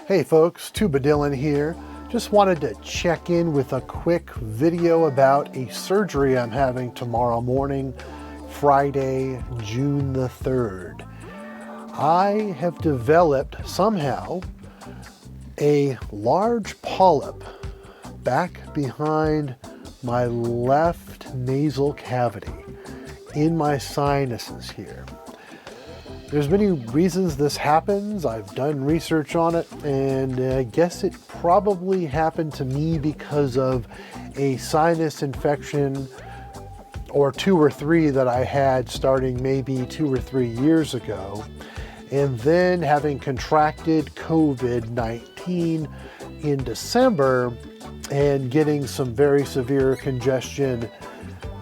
Hey folks, Tubadylan here. Just wanted to check in with a quick video about a surgery I'm having tomorrow morning, Friday, June the 3rd. I have developed somehow a large polyp back behind my left nasal cavity in my sinuses here. There's many reasons this happens. I've done research on it, and I guess it probably happened to me because of a sinus infection or 2 or 3 that I had starting maybe 2 or 3 years ago. And then having contracted COVID-19 in December and getting some very severe congestion,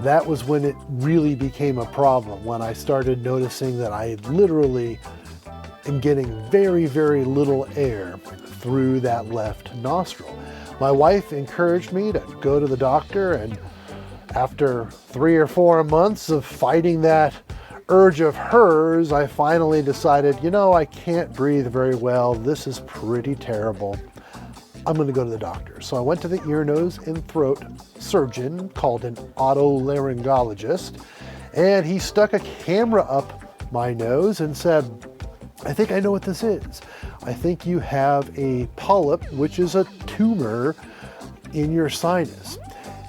that was when it really became a problem, when I started noticing that I literally am getting very, very little air through that left nostril. My wife encouraged me to go to the doctor, and after 3 or 4 months of fighting that urge of hers, I finally decided, I can't breathe very well. This is pretty terrible. I'm going to go to the doctor. So I went to the ear, nose, and throat surgeon called an otolaryngologist, and he stuck a camera up my nose and said, I think I know what this is. I think you have a polyp, which is a tumor in your sinus.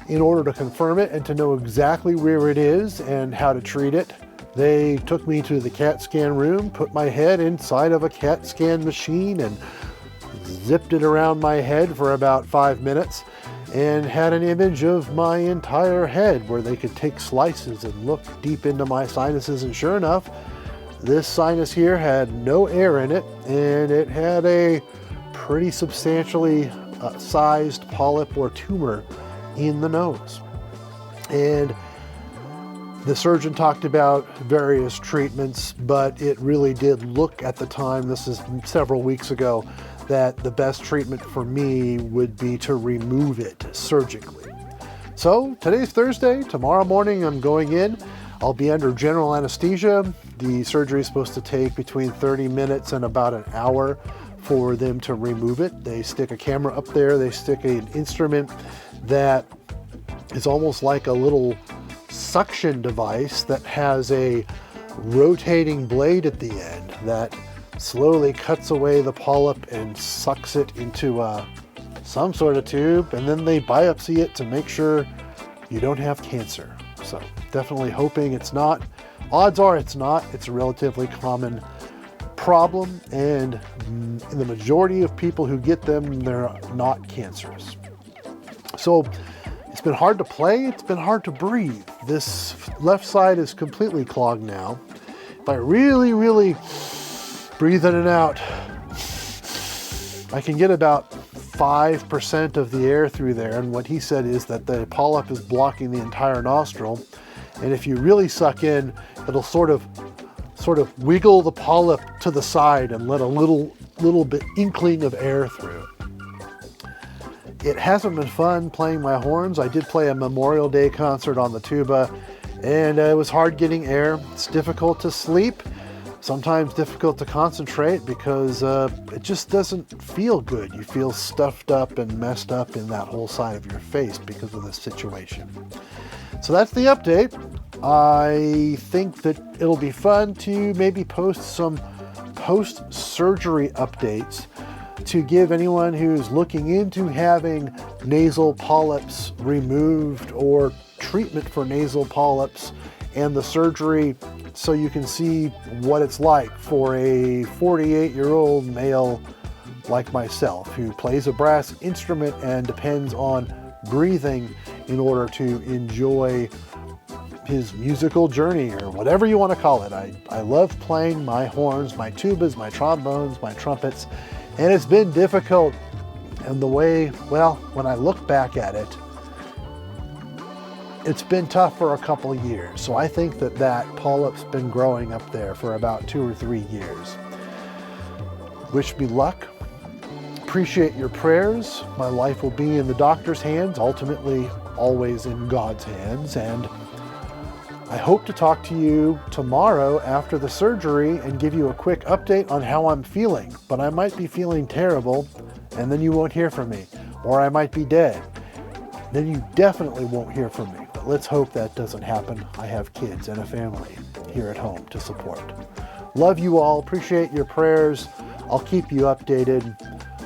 In order to confirm it and to know exactly where it is and how to treat it, they took me to the CAT scan room, put my head inside of a CAT scan machine, and zipped it around my head for about 5 minutes and had an image of my entire head where they could take slices and look deep into my sinuses. And sure enough, this sinus here had no air in it, and it had a pretty substantially sized polyp or tumor in the nose. And the surgeon talked about various treatments, but it really did look at the time, this is several weeks ago, that the best treatment for me would be to remove it surgically. So today's Thursday. Tomorrow morning I'm going in. I'll be under general anesthesia. The surgery is supposed to take between 30 minutes and about an hour for them to remove it. They stick a camera up there. They stick an instrument that is almost like a little suction device that has a rotating blade at the end that slowly cuts away the polyp and sucks it into some sort of tube, and then they biopsy it to make sure you don't have cancer. So definitely hoping it's not. Odds are it's not. It's a relatively common problem, and in the majority of people who get them, they're not cancerous. So it's been hard to play. It's been hard to breathe. This left side is completely clogged now. If I really breathe in and out, I can get about 5% of the air through there. And what he said is that the polyp is blocking the entire nostril. And if you really suck in, it'll sort of wiggle the polyp to the side and let a little bit inkling of air through. It hasn't been fun playing my horns. I did play a Memorial Day concert on the tuba, and it was hard getting air. It's difficult to sleep. Sometimes difficult to concentrate because it just doesn't feel good. You feel stuffed up and messed up in that whole side of your face because of this situation. So that's the update. I think that it'll be fun to maybe post some post-surgery updates to give anyone who's looking into having nasal polyps removed or treatment for nasal polyps and the surgery, so you can see what it's like for a 48-year-old male like myself who plays a brass instrument and depends on breathing in order to enjoy his musical journey, or whatever you want to call it. I love playing my horns, my tubas, my trombones, my trumpets, and it's been difficult. And the way, when I look back at it, it's been tough for a couple of years. So I think that polyp's been growing up there for about 2 or 3 years. Wish me luck. Appreciate your prayers. My life will be in the doctor's hands, ultimately always in God's hands. And I hope to talk to you tomorrow after the surgery and give you a quick update on how I'm feeling. But I might be feeling terrible, and then you won't hear from me. Or I might be dead. Then you definitely won't hear from me. But let's hope that doesn't happen. I have kids and a family here at home to support. Love you all. Appreciate your prayers. I'll keep you updated.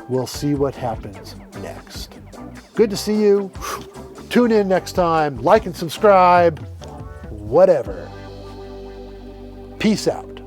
We'll see what happens next. Good to see you. Tune in next time. Like and subscribe. Whatever. Peace out.